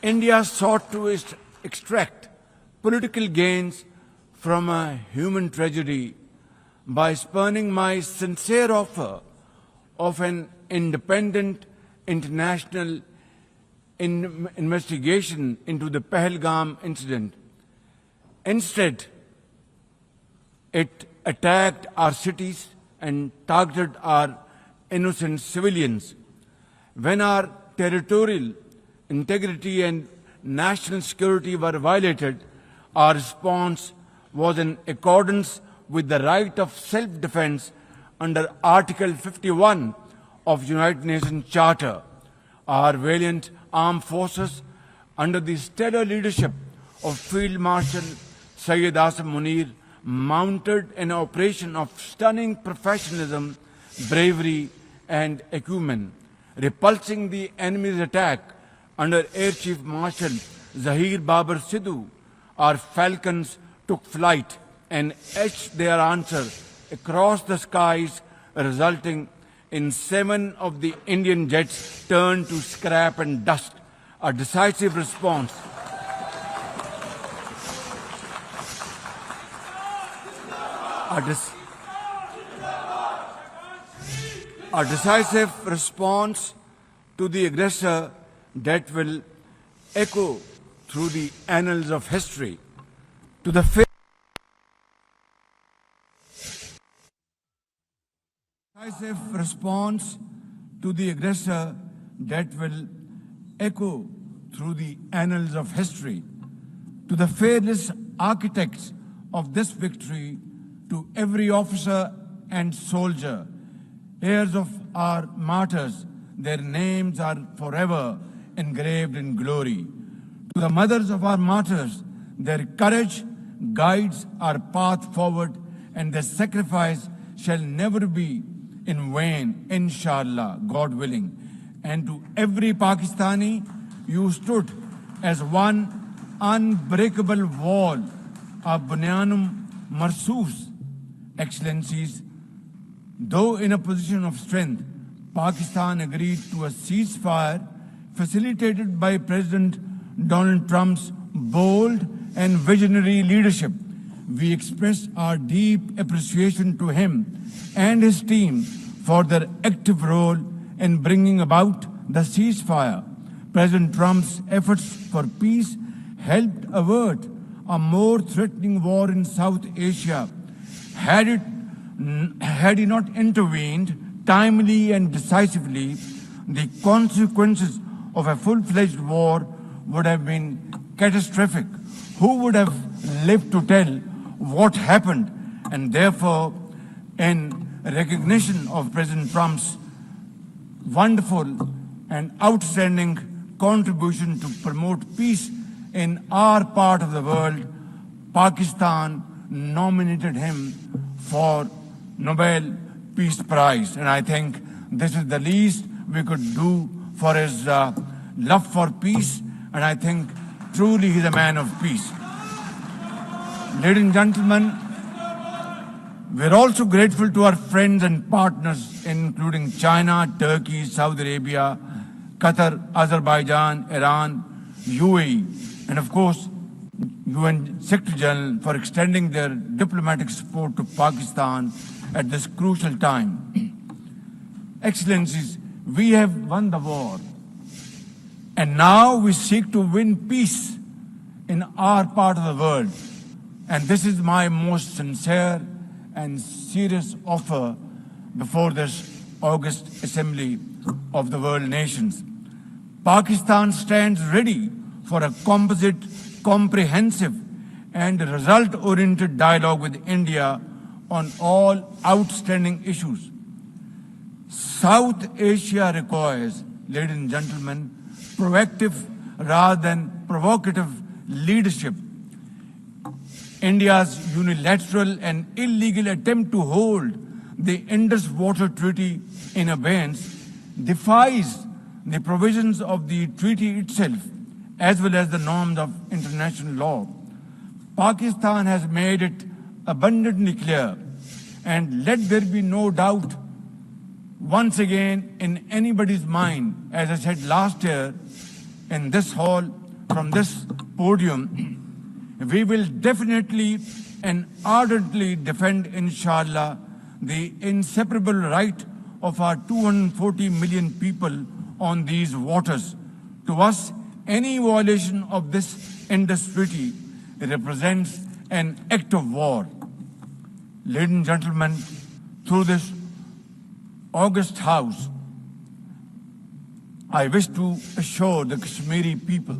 India sought to extract political gains from a human tragedy by spurning my sincere offer of an independent international investigation into the Pahalgam incident. Instead, it attacked our cities and targeted our innocent civilians. When our territorial integrity and national security were violated, our response was in accordance with the right of self-defense under Article 51 of United Nations Charter. Our valiant armed forces, under the stellar leadership of Field Marshal Syed Asim Munir, mounted an operation of stunning professionalism, bravery, and acumen, repulsing the enemy's attack under Air Chief Marshal Zahir Babar Sidhu. Our falcons took flight and etched their answer across the skies, resulting in 7 of the Indian jets turned to scrap and dust. A decisive response. A decisive response to the aggressor that will echo through the annals of history. To the decisive response to the aggressor that will echo through the annals of history. To the fearless architects of this victory, to every officer and soldier, heirs of our martyrs, their names are forever engraved in glory. To the mothers of our martyrs, their courage guides our path forward, and their sacrifice shall never be in vain, inshallah, God willing. And to every Pakistani, you stood as one unbreakable wall, a bunyanum marsus. Excellencies, though in a position of strength, Pakistan agreed to a ceasefire facilitated by President Donald Trump's bold and visionary leadership. We express our deep appreciation to him and his team for their active role in bringing about the ceasefire. President Trump's efforts for peace helped avert a more threatening war in South Asia. Had he not intervened timely and decisively, the consequences of a full-fledged war would have been catastrophic. Who would have lived to tell what happened? And therefore, in recognition of President Trump's wonderful and outstanding contribution to promote peace in our part of the world, Pakistan nominated him for Nobel Peace Prize. And I think this is the least we could do for his love for peace. And I think truly he's a man of peace. Ladies and gentlemen, we're also grateful to our friends and partners, including China, Turkey, Saudi Arabia, Qatar, Azerbaijan, Iran, UAE, and of course, UN Secretary General for extending their diplomatic support to Pakistan at this crucial time. Excellencies, we have won the war, and now we seek to win peace in our part of the world. And this is my most sincere and serious offer before this august assembly of the world nations. Pakistan stands ready for a composite, comprehensive, and result-oriented dialogue with India on all outstanding issues. South Asia requires, ladies and gentlemen, proactive rather than provocative leadership. India's unilateral and illegal attempt to hold the Indus Water Treaty in abeyance defies the provisions of the treaty itself, as well as the norms of international law. Pakistan has made it abundantly clear, and let there be no doubt once again in anybody's mind, as I said last year in this hall, from this podium, we will definitely and ardently defend, inshallah, the inseparable right of our 240 million people on these waters. To us, any violation of this Indus Treaty represents an act of war. Ladies and gentlemen, through this august house, I wish to assure the Kashmiri people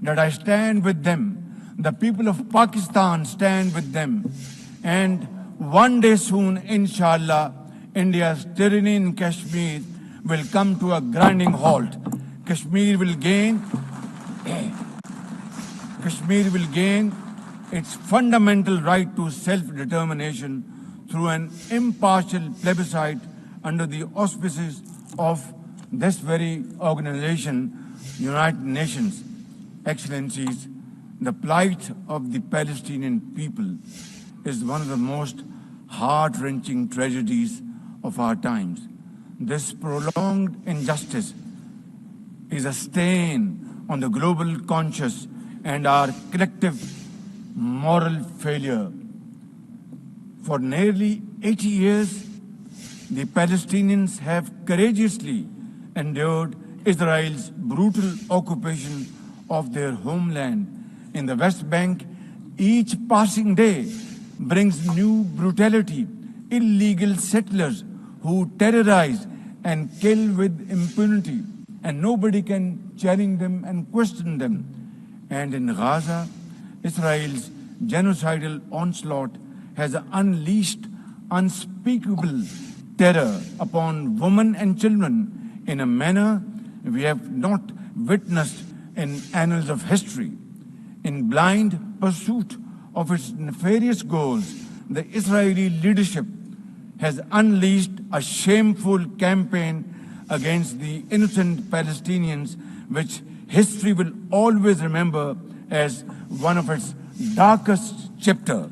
that I stand with them. The people of Pakistan stand with them. And one day soon, inshallah, India's tyranny in Kashmir will come to a grinding halt. Kashmir will gain its fundamental right to self-determination through an impartial plebiscite under the auspices of this very organization, United Nations. Excellencies, the plight of the Palestinian people is one of the most heart-wrenching tragedies of our times. This prolonged injustice is a stain on the global conscience and our collective moral failure. For nearly 80 years, the Palestinians have courageously endured Israel's brutal occupation of their homeland in the West Bank. Each passing day brings new brutality, illegal settlers who terrorize and kill with impunity, and nobody can challenge them and question them. And in Gaza, Israel's genocidal onslaught has unleashed unspeakable terror upon women and children in a manner we have not witnessed in annals of history. In blind pursuit of its nefarious goals, the Israeli leadership has unleashed a shameful campaign against the innocent Palestinians, which history will always remember as one of its darkest chapters.